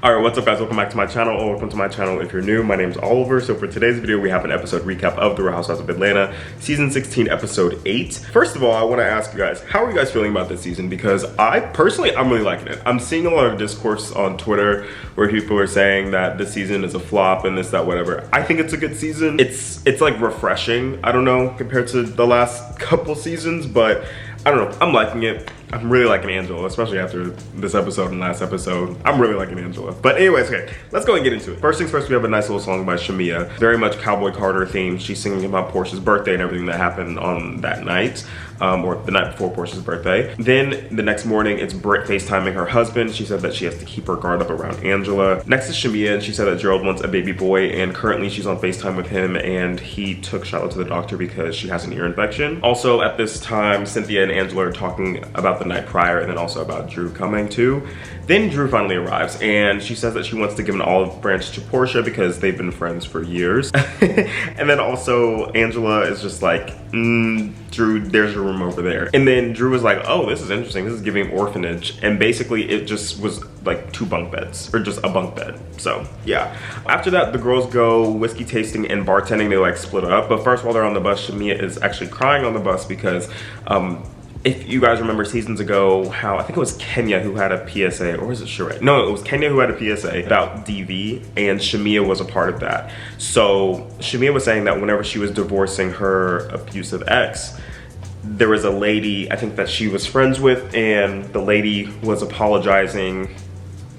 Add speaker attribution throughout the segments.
Speaker 1: Alright, what's up guys? Welcome back to my channel, or welcome to my channel if you're new. My name's Oliver. So for today's video, we have an episode recap of The Real Housewives of Atlanta, season 16, episode 8. First of all, I want to ask you guys, how are you guys feeling about this season? Because I'm really liking it. I'm seeing a lot of discourse on Twitter where people are saying that this season is a flop and this, that, whatever. I think it's a good season. It's like refreshing, I don't know, compared to the last couple seasons, but I don't know, I'm liking it. I'm really liking Angela, especially after this episode and last episode. I'm really liking Angela. But anyways, okay, let's go and get into it. First things first, we have a nice little song by Shamia. Very much Cowboy Carter themed. She's singing about Portia's birthday and everything that happened on that night, or the night before Portia's birthday. Then the next morning, it's Britt FaceTiming her husband. She said that she has to keep her guard up around Angela. Next is Shamia, and she said that Gerald wants a baby boy, and currently she's on FaceTime with him, and he took Charlotte to the doctor because she has an ear infection. Also at this time, Cynthia and Angela are talking about the night prior, and then also about Drew coming too. Then Drew finally arrives, and she says that she wants to give an olive branch to Portia because they've been friends for years. And then also Angela is just like, Drew, there's your room over there. And then Drew was like, oh, this is interesting. This is giving orphanage. And basically it just was like 2 bunk beds, or just a bunk bed. So yeah. After that, the girls go whiskey tasting and bartending. They like split up. But first, while they're on the bus, Shamia is actually crying on the bus because if you guys remember seasons ago, how I think it was Kenya who had a PSA, or was it Sheree? No, it was Kenya who had a PSA about DV, and Shamia was a part of that. So Shamia was saying that whenever she was divorcing her abusive ex, there was a lady, I think that she was friends with, and the lady was apologizing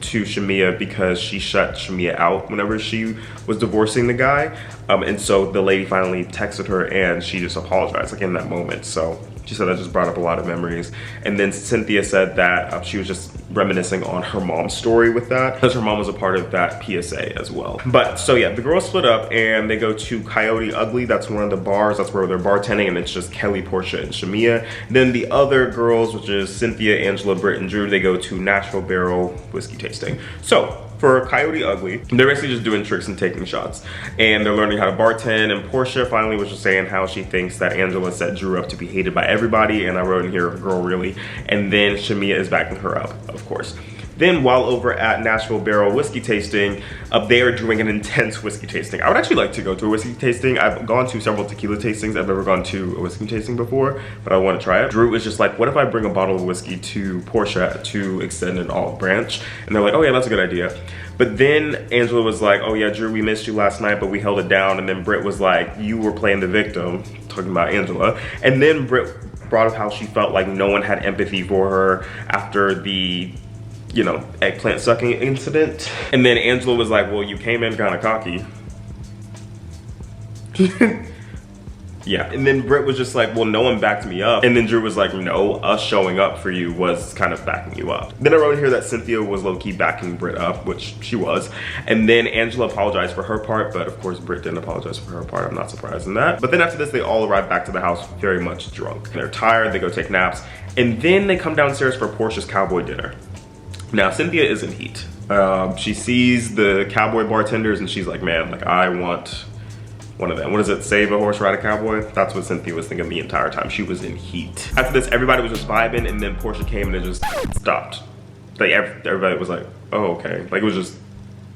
Speaker 1: to Shamia because she shut Shamia out whenever she was divorcing the guy. And so the lady finally texted her and she just apologized like in that moment. So she said that just brought up a lot of memories. And then Cynthia said that she was just reminiscing on her mom's story with that, because her mom was a part of that PSA as well. But so yeah, the girls split up and they go to Coyote Ugly. That's one of the bars. That's where they're bartending, and it's just Kelly, Portia, and Shamia. Then the other girls, which is Cynthia, Angela, Britt, and Drew, they go to Nashville Barrel whiskey tasting. So for Coyote Ugly, they're basically just doing tricks and taking shots, and they're learning how to bartend. And Portia finally was just saying how she thinks that Angela set Drew up to be hated by everybody, and I wrote in here, girl, really. And then Shamia is backing her up, of course. Then while over at Nashville Barrel whiskey tasting, they are doing an intense whiskey tasting. I would actually like to go to a whiskey tasting. I've gone to several tequila tastings. I've never gone to a whiskey tasting before, but I want to try it. Drew was just like, what if I bring a bottle of whiskey to Portia to extend an olive branch? And they're like, oh yeah, that's a good idea. But then Angela was like, oh yeah, Drew, we missed you last night, but we held it down. And then Britt was like, you were playing the victim, talking about Angela. And then Britt brought up how she felt like no one had empathy for her after the, you know, eggplant sucking incident. And then Angela was like, well, you came in kind of cocky. Yeah. And then Britt was just like, well, no one backed me up. And then Drew was like, no, us showing up for you was kind of backing you up. Then I wrote here that Cynthia was low-key backing Britt up, which she was. And then Angela apologized for her part, but of course Britt didn't apologize for her part. I'm not surprised in that. But then after this, they all arrive back to the house very much drunk. They're tired, they go take naps. And then they come downstairs for Portia's cowboy dinner. Now, Cynthia is in heat. She sees the cowboy bartenders and she's like, man, like I want one of them. What is it? Save a horse, ride a cowboy? That's what Cynthia was thinking the entire time. She was in heat. After this, everybody was just vibing, and then Portia came and it just stopped. Like everybody was like, oh, okay. Like it was just,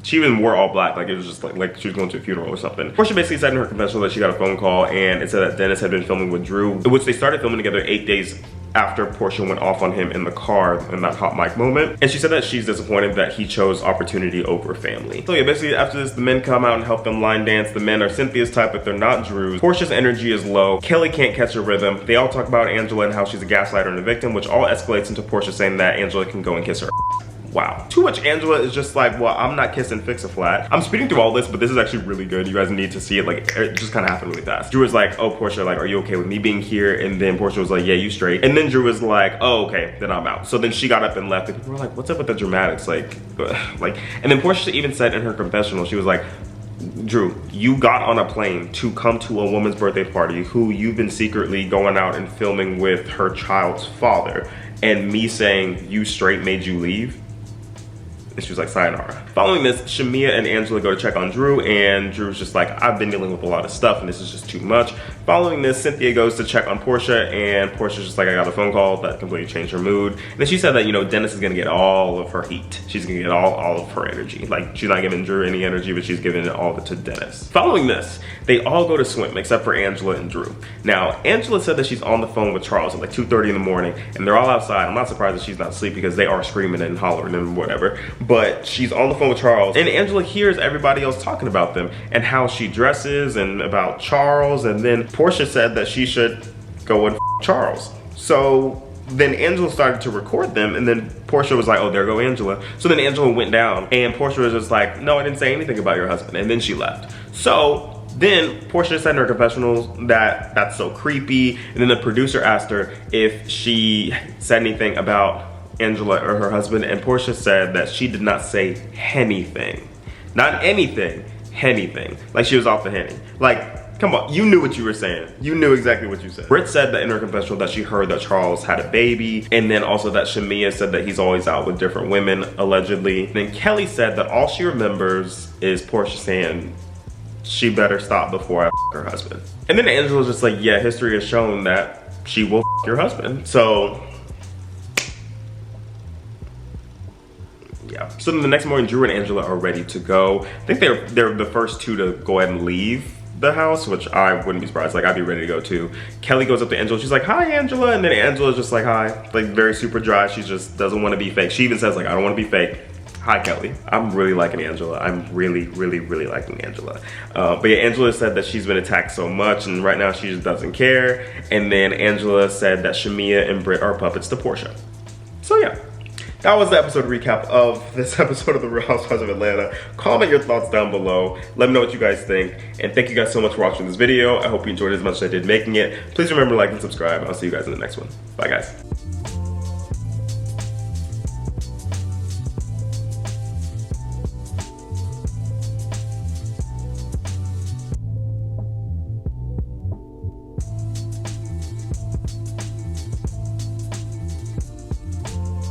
Speaker 1: she even wore all black. Like it was just like she was going to a funeral or something. Portia basically said in her confessional that she got a phone call and it said that Dennis had been filming with Drew, which they started filming together 8 days after Portia went off on him in the car in that hot mic moment. And she said that she's disappointed that he chose opportunity over family. So yeah, basically after this, the men come out and help them line dance. The men are Cynthia's type, but they're not Drew's. Portia's energy is low. Kelly can't catch her rhythm. They all talk about Angela and how she's a gaslighter and a victim, which all escalates into Portia saying that Angela can go and kiss her. Wow. Too much Angela is just like, well, I'm not kissing Fix a Flat. I'm speeding through all this, but this is actually really good. You guys need to see it. Like, it just kind of happened really fast. Drew was like, oh, Portia, like, are you okay with me being here? And then Portia was like, yeah, you straight. And then Drew was like, oh, okay, then I'm out. So then she got up and left, and people were like, what's up with the dramatics? Like, and then Portia even said in her confessional, she was like, Drew, you got on a plane to come to a woman's birthday party who you've been secretly going out and filming with her child's father, and me saying you straight made you leave? And she was like, sayonara. Following this, Shamia and Angela go to check on Drew, and Drew's just like, I've been dealing with a lot of stuff and this is just too much. Following this, Cynthia goes to check on Portia, and Portia's just like, I got a phone call that completely changed her mood. And then she said that, you know, Dennis is gonna get all of her heat. She's gonna get all of her energy. Like, she's not giving Drew any energy, but she's giving it all to Dennis. Following this, they all go to swim except for Angela and Drew. Now, Angela said that she's on the phone with Charles at like 2:30 in the morning, and they're all outside. I'm not surprised that she's not asleep because they are screaming and hollering and whatever. But she's on the phone with Charles, and Angela hears everybody else talking about them and how she dresses and about Charles. And then Portia said that she should go and Charles. So then Angela started to record them, and then Portia was like, oh, there go Angela. So then Angela went down, and Portia was just like, no, I didn't say anything about your husband. And then she left. So then Portia said in her confessionals that that's so creepy. And then the producer asked her if she said anything about Angela or her husband, and Portia said that she did not say anything. Not anything, anything. Like she was off the henny. Like, come on, you knew what you were saying. You knew exactly what you said. Britt said that in her confessional that she heard that Charles had a baby, and then also that Shamia said that he's always out with different women, allegedly. Then Kelly said that all she remembers is Portia saying, she better stop before I f her husband. And then Angela's just like, yeah, history has shown that she will f your husband. So, yeah. So then the next morning, Drew and Angela are ready to go. I think they're the first two to go ahead and leave the house, which I wouldn't be surprised. Like, I'd be ready to go too. Kelly goes up to Angela. She's like, hi, Angela. And then Angela's just like, hi. Like, very super dry. She just doesn't want to be fake. She even says, like, I don't want to be fake. Hi, Kelly. I'm really liking Angela. I'm really liking Angela. But yeah, Angela said that she's been attacked so much, and right now she just doesn't care. And then Angela said that Shamia and Britt are puppets to Portia. So yeah, that was the episode recap of this episode of The Real Housewives of Atlanta. Comment your thoughts down below. Let me know what you guys think. And thank you guys so much for watching this video. I hope you enjoyed it as much as I did making it. Please remember to like and subscribe. I'll see you guys in the next one. Bye, guys.